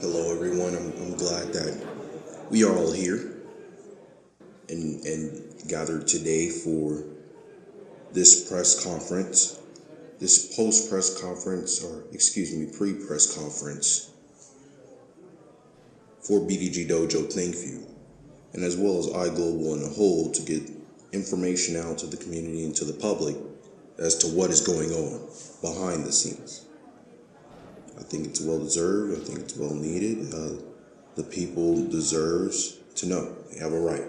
Hello, everyone. I'm glad that we are all here and gathered today for this press conference, this post-press conference, or excuse me, pre-press conference for BDG Dojo Thank You, and as well as iGlobal in a whole to get information out to the community and to the public as to what is going on behind the scenes. I think it's well deserved. I think it's well needed. The people deserves to know. They have a right.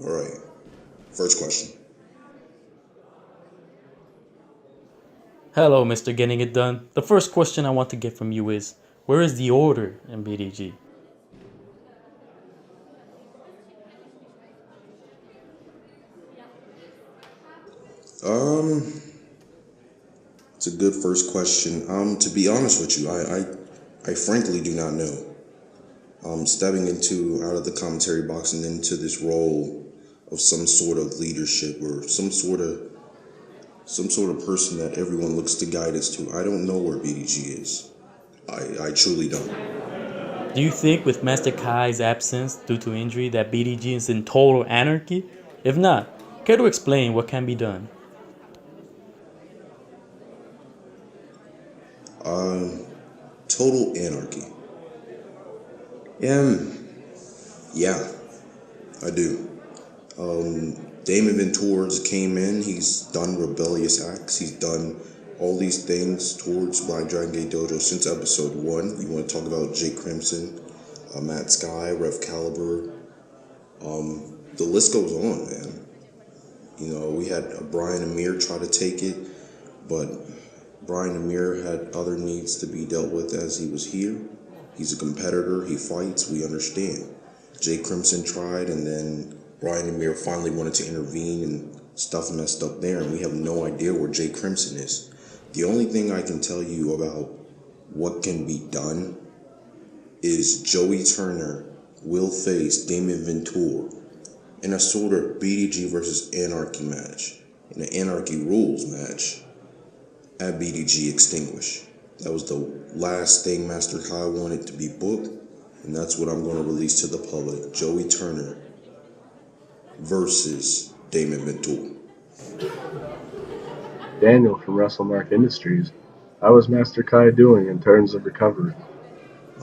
All right. First question. Hello, Mr. Getting It Done. The first question I want to get from you is, where is the order in BDG? It's a good first question. To be honest with you, I frankly do not know. Stepping out of the commentary box and into this role of some sort of leadership or some sort of person that everyone looks to guide us to. I don't know where BDG is. I truly don't. Do you think with Master Kai's absence due to injury that BDG is in total anarchy? If not, care to explain what can be done? Total anarchy. Yeah, I do. Damon Ventura came in. He's done rebellious acts. He's done all these things towards Black Dragon Gate Dojo since episode 1. You want to talk about Jake Crimson, Matt Sky, Rev Caliber. The list goes on, man. You know, we had Brian Amir try to take it, but Brian Amir had other needs to be dealt with as he was here. He's a competitor. He fights. We understand. Jake Crimson tried, and then Brian Amir finally wanted to intervene, and stuff messed up there, and we have no idea where Jake Crimson is. The only thing I can tell you about what can be done is Joey Turner will face Damon Ventura in a sort of BDG versus Anarchy match, in an Anarchy rules match at BDG Extinguish. That was the last thing Master Kai wanted to be booked, and that's what I'm going to release to the public. Joey Turner versus Damon Ventura. Daniel from WrestleMark Industries. How is Master Kai doing in terms of recovery?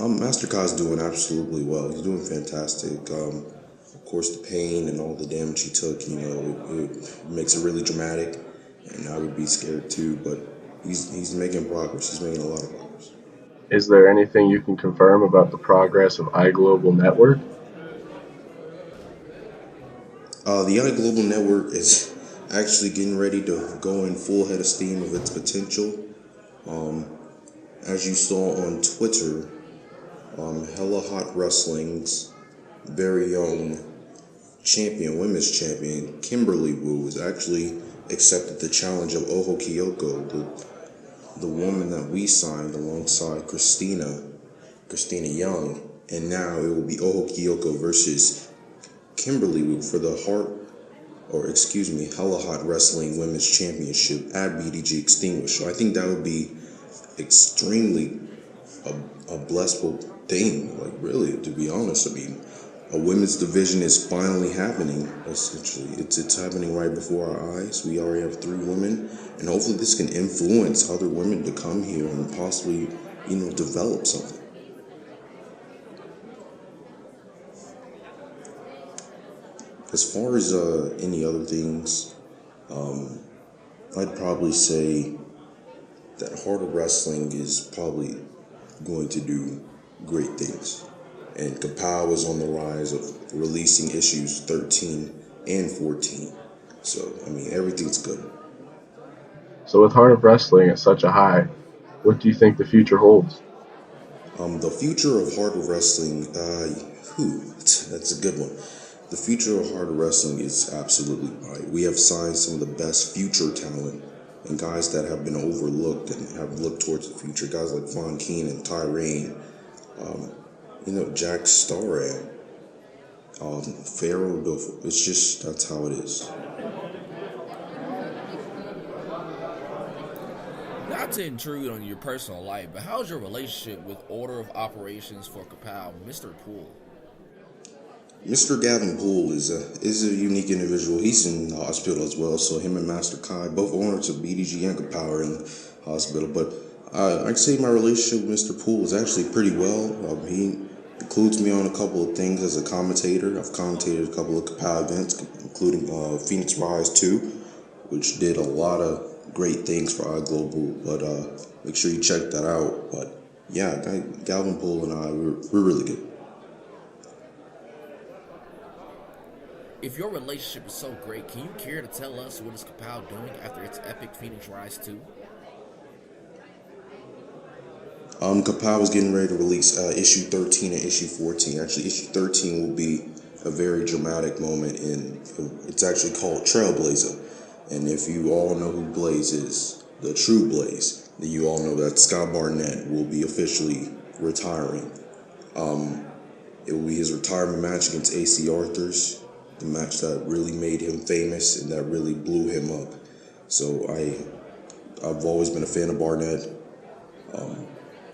Master Kai's doing absolutely well. He's doing fantastic. Of course, the pain and all the damage he took, you know, it makes it really dramatic, and I would be scared too, but he's making progress. He's making a lot of progress. Is there anything you can confirm about the progress of iGlobal Network? The iGlobal Network is actually getting ready to go in full head of steam of its potential. As you saw on Twitter, Hart Wrestling's very own champion, women's champion, Kimberly Wu, has actually accepted the challenge of Oho Kyoko, the woman that we signed alongside Christina Young, and now it will be Oho Kyoko versus Kimberly Wu for the Hart Wrestling Women's Championship at BDG Extinguish. So I think that would be extremely a blissful thing. Like, really, to be honest, I mean, a women's division is finally happening. Essentially, it's happening right before our eyes. We already have 3 women, and hopefully this can influence other women to come here and possibly, you know, develop something. As far as any other things, I'd probably say that Hart Wrestling is probably going to do great things. And Kapow is on the rise of releasing issues 13 and 14. So, I mean, everything's good. So with Hart Wrestling at such a high, what do you think the future holds? The future of Hart Wrestling, that's a good one. The future of Hart Wrestling is absolutely bright. We have signed some of the best future talent and guys that have been overlooked and have looked towards the future. Guys like Von Keen and Tyrane, Jack Starran, Pharaoh Bilford. It's just, that's how it is. Not to intrude on your personal life, but how's your relationship with Order of Operations for Kapow, Mr. Poole? Mr. Gavin Poole is a unique individual. He's in the hospital as well, so him and Master Kai, both owners of BDG and Kapow, are in the hospital. But I'd say my relationship with Mr. Poole is actually pretty well. He includes me on a couple of things as a commentator. I've commentated a couple of Kapow events, including Phoenix Rise 2, which did a lot of great things for iGlobal. But make sure you check that out. But yeah, Gavin Poole and I, we're really good. If your relationship is so great, can you care to tell us what is Kapow doing after its epic Phoenix Rise 2? Kapow is getting ready to release issue 13 and issue 14. Actually, issue 13 will be a very dramatic moment it's actually called Trailblazer. And if you all know who Blaze is, the true Blaze, then you all know that Scott Barnett will be officially retiring. It will be his retirement match against AC Arthurs, the match that really made him famous and that really blew him up. So I've always been a fan of Barnett.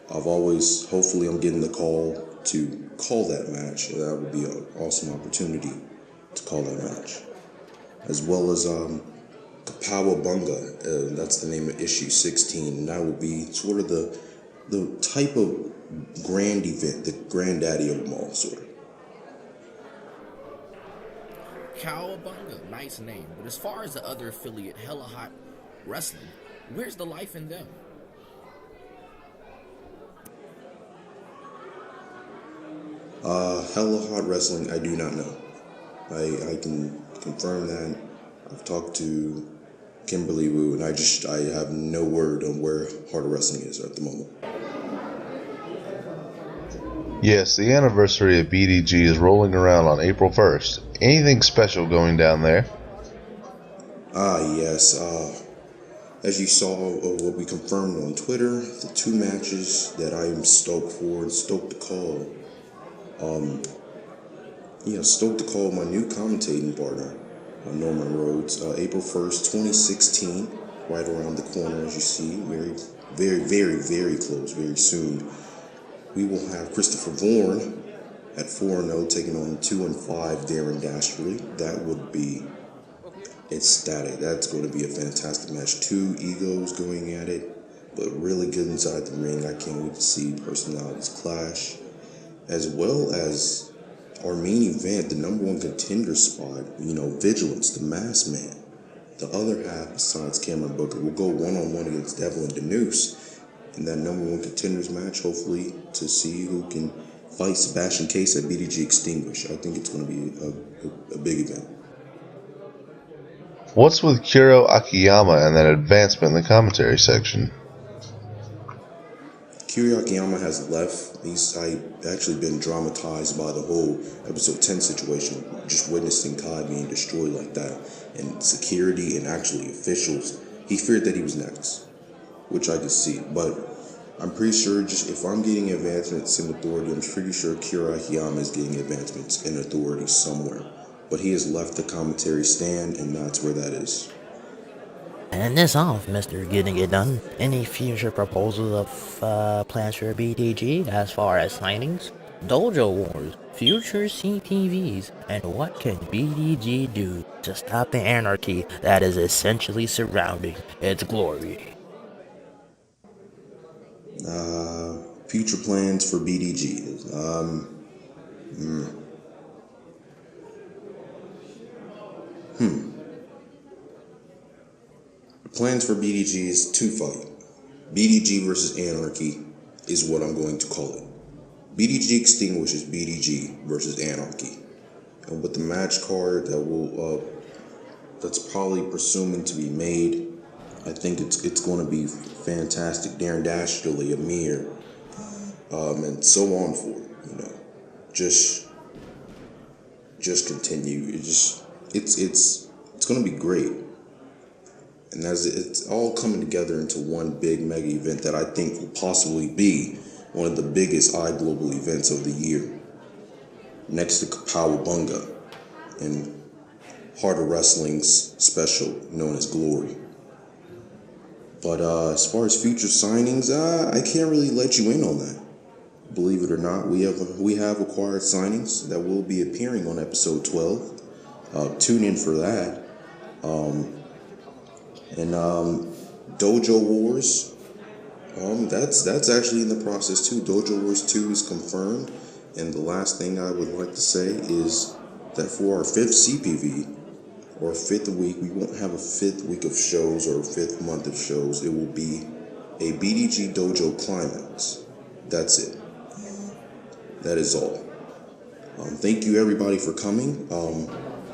Hopefully I'm getting the call to call that match. That would be an awesome opportunity to call that match. As well as Kapowabunga, that's the name of issue 16, and that will be sort of the type of grand event, the granddaddy of them all, sort of. Cowabunga, nice name. But as far as the other affiliate, Hart Wrestling, where's the life in them? Hart Wrestling, I do not know. I can confirm that. I've talked to Kimberly Wu, and I have no word on where Hart Wrestling is at the moment. Yes, the anniversary of BDG is rolling around on April 1st. Anything special going down there? Yes. As you saw, what we confirmed on Twitter, the two matches that I am stoked for and stoked to call. Stoked to call my new commentating partner, Norman Rhodes, April 1st, 2016, right around the corner, as you see, very, very, very, very close, very soon. We will have Christopher Vaughan at 4-0 taking on 2-5 Darren Dastardly. That would be ecstatic. That's going to be a fantastic match. Two egos going at it, but really good inside the ring. I can't wait to see personalities clash, as well as our main event, the number one contender spot, Vigilance, the Masked Man. The other half, besides Cameron Booker, will go one-on-one against Devil and Denise in that number one contenders match, hopefully to see who can fight Sebastian Case at BDG Extinguish. I think it's going to be a big event. What's with Kuro Akiyama and that advancement in the commentary section? Kuro Akiyama has left. He's actually been dramatized by the whole episode 10 situation, just witnessing Kai being destroyed like that. And security and actually officials, he feared that he was next, which I could see. But I'm pretty sure if I'm getting advancements in authority, I'm pretty sure Kuro Akiyama is getting advancements in authority somewhere. But he has left the commentary stand, and that's where that is. And this off, Mr. Getting It Done. Any future proposals of plans for BDG as far as signings? Dojo Wars, future CPVs, and what can BDG do to stop the anarchy that is essentially surrounding its glory? Future plans for BDG. Plans for BDG is to fight. BDG versus Anarchy is what I'm going to call it. BDG extinguishes BDG versus Anarchy. And with the match card that's probably presuming to be made, I think it's going to be fantastic. Darren Dastardly, Amir, and so on forth. Just continue. It's going to be great. And as it's all coming together into one big mega event that I think will possibly be one of the biggest iGlobal events of the year, next to Kapowabunga and Hart Wrestling's special known as Glory. But as far as future signings, I can't really let you in on that. Believe it or not, we have acquired signings that will be appearing on episode 12. Tune in for that. And Dojo Wars, that's actually in the process too. Dojo Wars 2 is confirmed. And the last thing I would like to say is that for our 5th CPV, or 5th week, we won't have a 5th week of shows or a 5th month of shows. It will be a BDG Dojo Climax. That's it. That is all. Thank you everybody for coming.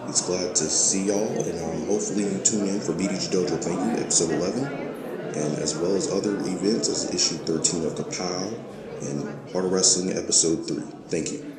It's glad to see y'all, and hopefully you tune in for BDG Dojo Thank You, episode 11, and as well as other events as issue 13 of Kapow and Hart Wrestling episode 3. Thank you.